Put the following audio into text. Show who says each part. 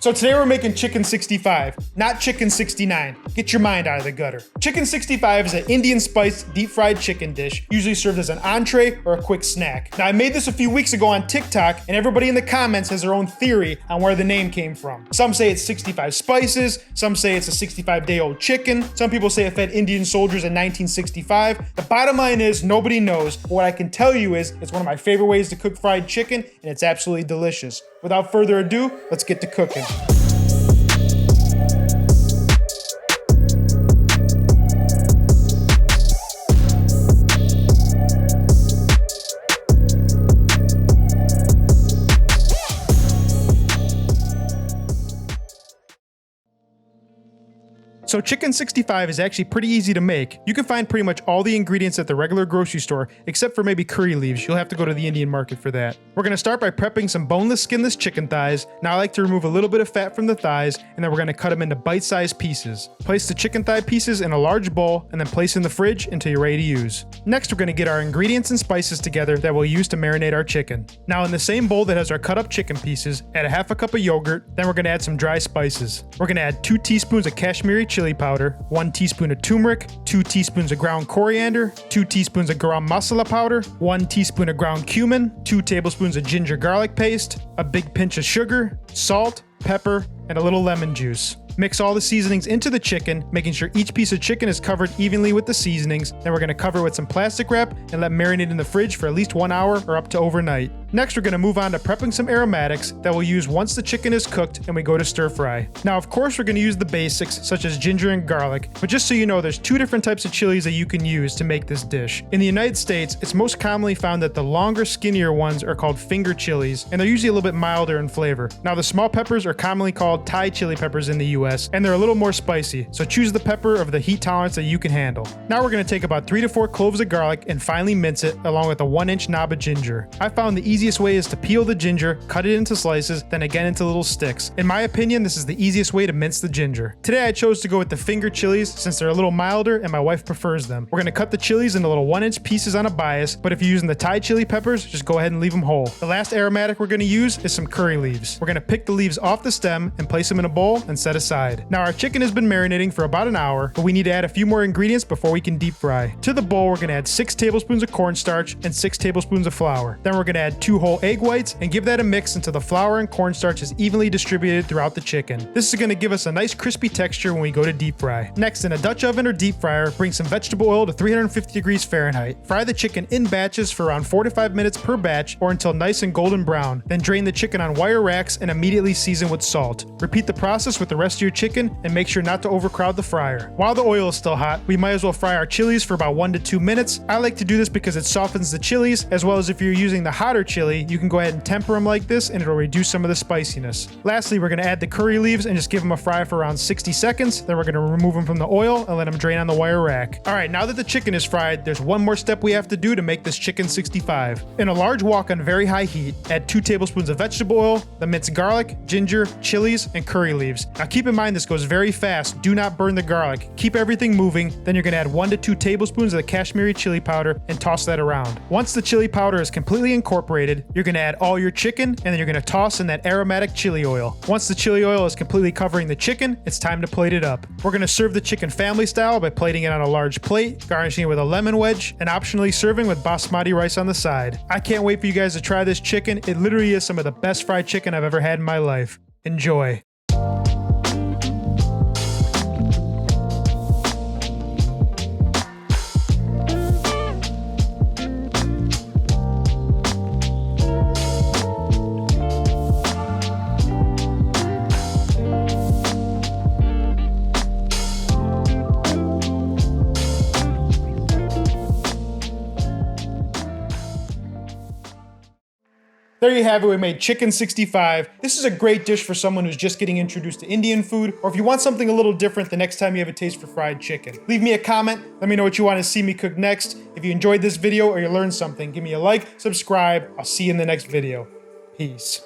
Speaker 1: So today we're making chicken 65, not chicken 69. Get your mind out of the gutter. Chicken 65 is an Indian spiced deep fried chicken dish, usually served as an entree or a quick snack. Now I made this a few weeks ago on TikTok, and everybody in the comments has their own theory on where the name came from. Some say it's 65 spices, some say it's a 65-day-old chicken, some people say it fed Indian soldiers in 1965. The bottom line is nobody knows, but what I can tell you is it's one of my favorite ways to cook fried chicken, and it's absolutely delicious. Without further ado, let's get to cooking. So chicken 65 is actually pretty easy to make. You can find pretty much all the ingredients at the regular grocery store, except for maybe curry leaves. You'll have to go to the Indian market for that. We're gonna start by prepping some boneless, skinless chicken thighs. Now I like to remove a little bit of fat from the thighs, and then we're gonna cut them into bite-sized pieces. Place the chicken thigh pieces in a large bowl, and then place in the fridge until you're ready to use. Next, we're gonna get our ingredients and spices together that we'll use to marinate our chicken. Now in the same bowl that has our cut up chicken pieces, add a half a cup of yogurt, then we're gonna add some dry spices. We're gonna add 2 teaspoons of Kashmiri chili powder, 1 teaspoon of turmeric, 2 teaspoons of ground coriander, 2 teaspoons of garam masala powder, 1 teaspoon of ground cumin, 2 tablespoons of ginger garlic paste, a big pinch of sugar, salt, pepper, and a little lemon juice. Mix all the seasonings into the chicken, making sure each piece of chicken is covered evenly with the seasonings. Then we're going to cover it with some plastic wrap and let marinate in the fridge for at least 1 hour or up to overnight. Next, we're going to move on to prepping some aromatics that we'll use once the chicken is cooked and we go to stir fry. Now, of course, we're going to use the basics such as ginger and garlic, but just so you know, there's 2 different types of chilies that you can use to make this dish. In the United States, it's most commonly found that the longer, skinnier ones are called finger chilies, and they're usually a little bit milder in flavor. Now, the small peppers are commonly called Thai chili peppers in the US, and they're a little more spicy, so choose the pepper of the heat tolerance that you can handle. Now we're going to take about 3 to 4 cloves of garlic and finely mince it along with a 1-inch knob of ginger. I found the easiest way is to peel the ginger, cut it into slices, then again into little sticks. In my opinion, this is the easiest way to mince the ginger. Today I chose to go with the finger chilies since they're a little milder and my wife prefers them. We're going to cut the chilies into little 1-inch pieces on a bias, but if you're using the Thai chili peppers, just go ahead and leave them whole. The last aromatic we're going to use is some curry leaves. We're going to pick the leaves off the stem and place them in a bowl and set aside. Now our chicken has been marinating for about an hour, but we need to add a few more ingredients before we can deep fry. To the bowl, we're going to add 6 tablespoons of cornstarch and 6 tablespoons of flour. Then we're going to add 2 whole egg whites and give that a mix until the flour and cornstarch is evenly distributed throughout the chicken. This is going to give us a nice crispy texture when we go to deep fry. Next, in a Dutch oven or deep fryer, bring some vegetable oil to 350 degrees Fahrenheit. Fry the chicken in batches for around 4 to 5 minutes per batch or until nice and golden brown. Then drain the chicken on wire racks and immediately season with salt. Repeat the process with the rest of your chicken and make sure not to overcrowd the fryer. While the oil is still hot, we might as well fry our chilies for about 1 to 2 minutes. I like to do this because it softens the chilies, as well as if you're using the hotter chili, you can go ahead and temper them like this and it'll reduce some of the spiciness. Lastly, we're going to add the curry leaves and just give them a fry for around 60 seconds. Then we're going to remove them from the oil and let them drain on the wire rack. Alright, now that the chicken is fried, there's one more step we have to do to make this chicken 65. In a large wok on very high heat, add 2 tablespoons of vegetable oil, the minced garlic, ginger, chilies, and curry leaves. Now keep in mind this goes very fast. Do not burn the garlic. Keep everything moving. Then you're going to add 1 to 2 tablespoons of the Kashmiri chili powder and toss that around. Once the chili powder is completely incorporated, you're going to add all your chicken and then you're going to toss in that aromatic chili oil. Once the chili oil is completely covering the chicken, it's time to plate it up. We're going to serve the chicken family style by plating it on a large plate, garnishing it with a lemon wedge, and optionally serving with basmati rice on the side. I can't wait for you guys to try this chicken. It literally is some of the best fried chicken I've ever had in my life. Enjoy. There you have it, we made chicken 65. This is a great dish for someone who's just getting introduced to Indian food, or if you want something a little different the next time you have a taste for fried chicken. Leave me a comment, let me know what you want to see me cook next. If you enjoyed this video or you learned something, give me a like, subscribe, I'll see you in the next video. Peace.